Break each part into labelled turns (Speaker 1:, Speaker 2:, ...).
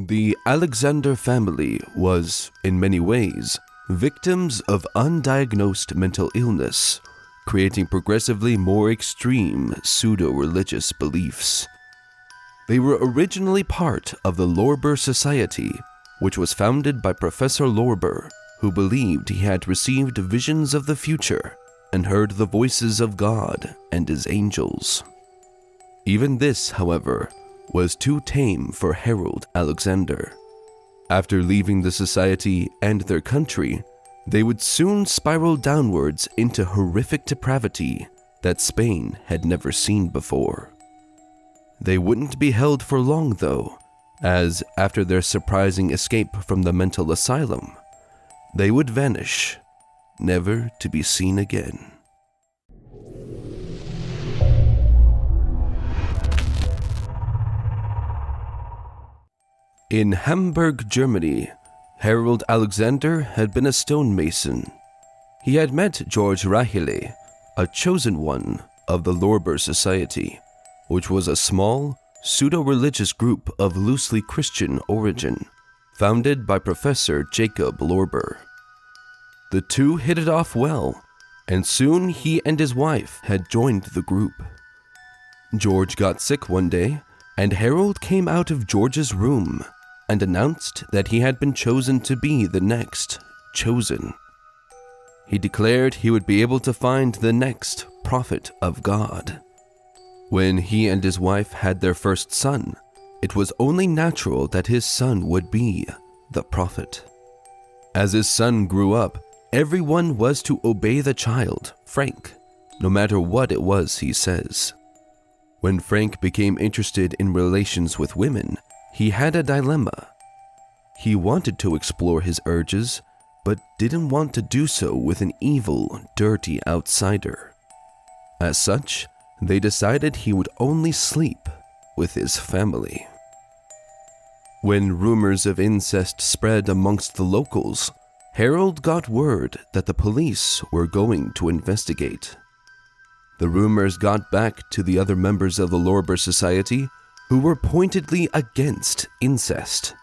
Speaker 1: The Alexander family was, in many ways, victims of undiagnosed mental illness, creating progressively more extreme pseudo-religious beliefs. They were originally part of the Lorber Society, which was founded by Professor Lorber, who believed he had received visions of the future and heard the voices of God and his angels. Even this, however, was too tame for Harold Alexander. After leaving the society and their country, they would soon spiral downwards into horrific depravity that Spain had never seen before. They wouldn't be held for long though, as after their surprising escape from the mental asylum, they would vanish, never to be seen again. In Hamburg, Germany, Harold Alexander had been a stonemason. He had met George Rahele, a chosen one of the Lorber Society, which was a small, pseudo-religious group of loosely Christian origin, founded by Professor Jacob Lorber. The two hit it off well, and soon he and his wife had joined the group. George got sick one day, and Harold came out of George's room and announced that he had been chosen to be the next chosen. He declared he would be able to find the next prophet of God. When he and his wife had their first son, it was only natural that his son would be the prophet. As his son grew up, everyone was to obey the child, Frank, no matter what it was he says. When Frank became interested in relations with women, he had a dilemma. He wanted to explore his urges, but didn't want to do so with an evil, dirty outsider. As such, they decided he would only sleep with his family. When rumors of incest spread amongst the locals, Harold got word that the police were going to investigate. The rumors got back to the other members of the Lorber Society, who were pointedly against incest.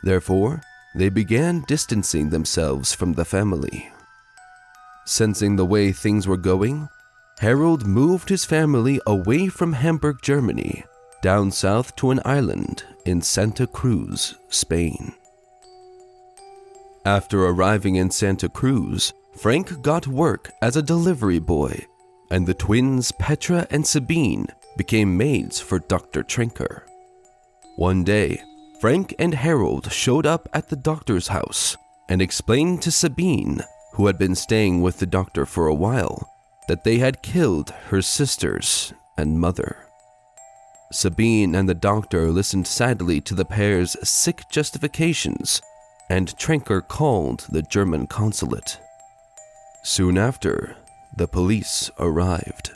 Speaker 1: Therefore, they began distancing themselves from the family. Sensing the way things were going, Harold moved his family away from Hamburg, Germany, down south to an island in Santa Cruz, Spain. After arriving in Santa Cruz, Frank got work as a delivery boy, and the twins Petra and Sabine became maids for Dr. Trinker. One day, Frank and Harold showed up at the doctor's house and explained to Sabine, who had been staying with the doctor for a while, that they had killed her sisters and mother. Sabine and the doctor listened sadly to the pair's sick justifications, and Trinker called the German consulate. Soon after, the police arrived.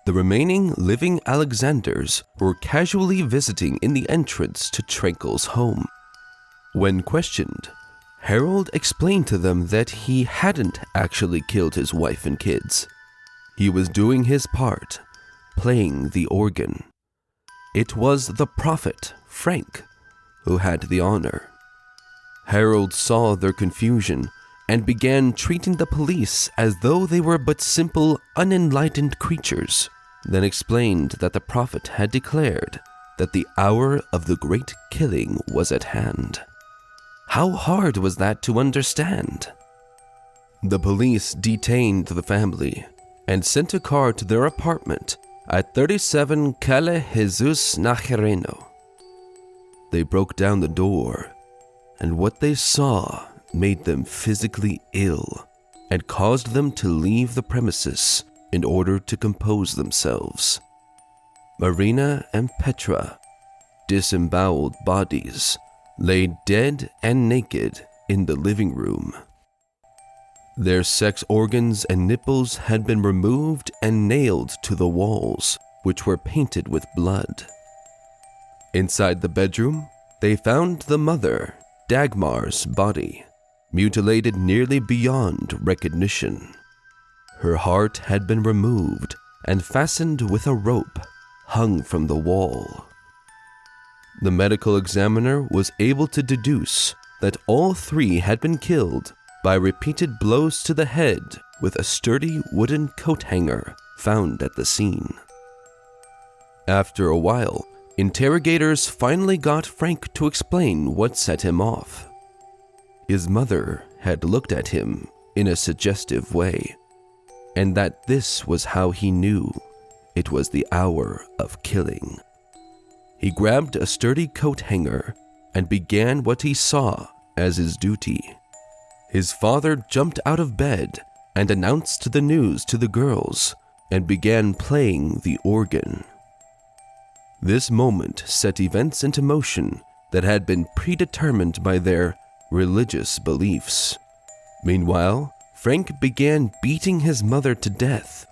Speaker 1: The remaining living Alexanders were casually visiting in the entrance to Trinkel's home. When questioned, Harold explained to them that he hadn't actually killed his wife and kids. He was doing his part, playing the organ. It was the prophet, Frank, who had the honor. Harold saw their confusion and began treating the police as though they were but simple, unenlightened creatures, then explained that the prophet had declared that the hour of the great killing was at hand. How hard was that to understand? The police detained the family and sent a car to their apartment at 37 Calle Jesus Nazareno. They broke down the door, and what they saw made them physically ill and caused them to leave the premises in order to compose themselves. Marina and Petra, disemboweled bodies, lay dead and naked in the living room. Their sex organs and nipples had been removed and nailed to the walls, which were painted with blood. Inside the bedroom, they found the mother, Dagmar's body, mutilated nearly beyond recognition. Her heart had been removed and fastened with a rope hung from the wall. The medical examiner was able to deduce that all three had been killed by repeated blows to the head with a sturdy wooden coat hanger found at the scene. After a while, interrogators finally got Frank to explain what set him off. His mother had looked at him in a suggestive way, and that this was how he knew it was the hour of killing. He grabbed a sturdy coat hanger and began what he saw as his duty. His father jumped out of bed and announced the news to the girls and began playing the organ. This moment set events into motion that had been predetermined by their religious beliefs. Meanwhile, Frank began beating his mother to death.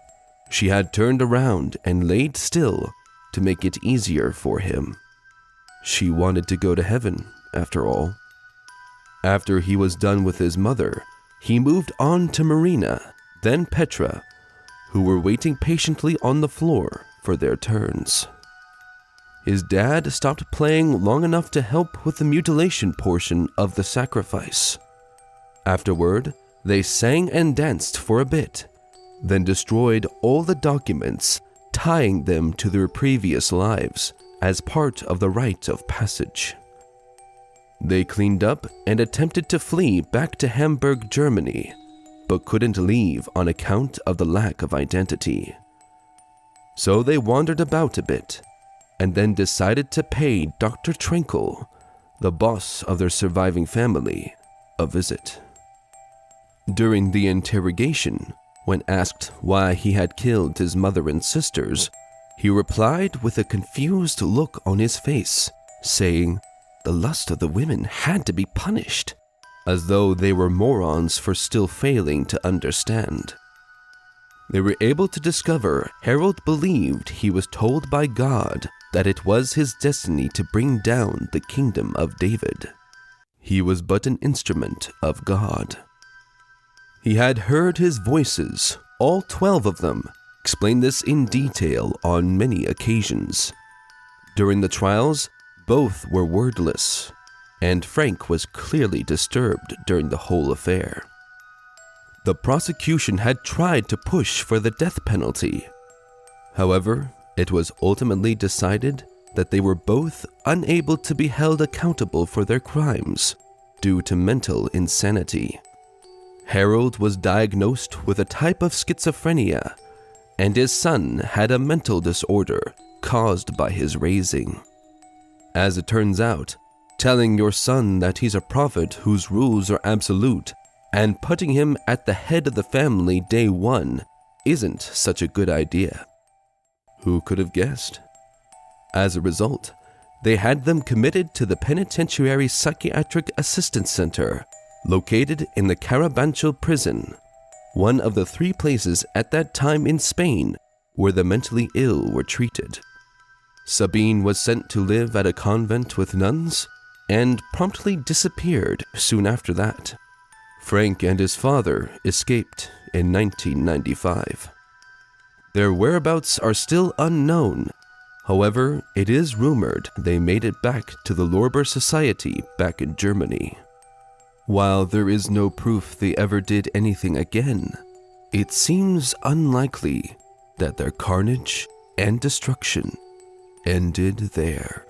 Speaker 1: She had turned around and laid still to make it easier for him. She wanted to go to heaven, after all. After he was done with his mother, he moved on to Marina, then Petra, who were waiting patiently on the floor for their turns. His dad stopped playing long enough to help with the mutilation portion of the sacrifice. Afterward, they sang and danced for a bit, then destroyed all the documents tying them to their previous lives as part of the rite of passage. They cleaned up and attempted to flee back to Hamburg, Germany, but couldn't leave on account of the lack of identity. So they wandered about a bit, and then decided to pay Dr. Trenkel, the boss of their surviving family, a visit. During the interrogation, when asked why he had killed his mother and sisters, he replied with a confused look on his face, saying the lust of the women had to be punished, as though they were morons for still failing to understand. They were able to discover Harold believed he was told by God that it was his destiny to bring down the kingdom of David. He was but an instrument of God. He had heard his voices, all 12 of them, explain this in detail on many occasions. During the trials, both were wordless, and Frank was clearly disturbed during the whole affair. The prosecution had tried to push for the death penalty. However, it was ultimately decided that they were both unable to be held accountable for their crimes due to mental insanity. Harold was diagnosed with a type of schizophrenia, and his son had a mental disorder caused by his raising. As it turns out, telling your son that he's a prophet whose rules are absolute and putting him at the head of the family day one isn't such a good idea. Who could have guessed? As a result, they had them committed to the Penitentiary Psychiatric Assistance Center, located in the Carabanchel prison, one of the 3 places at that time in Spain where the mentally ill were treated. Sabine was sent to live at a convent with nuns and promptly disappeared soon after that. Frank and his father escaped in 1995. Their whereabouts are still unknown. However, it is rumored they made it back to the Lorber Society back in Germany. While there is no proof they ever did anything again, it seems unlikely that their carnage and destruction ended there.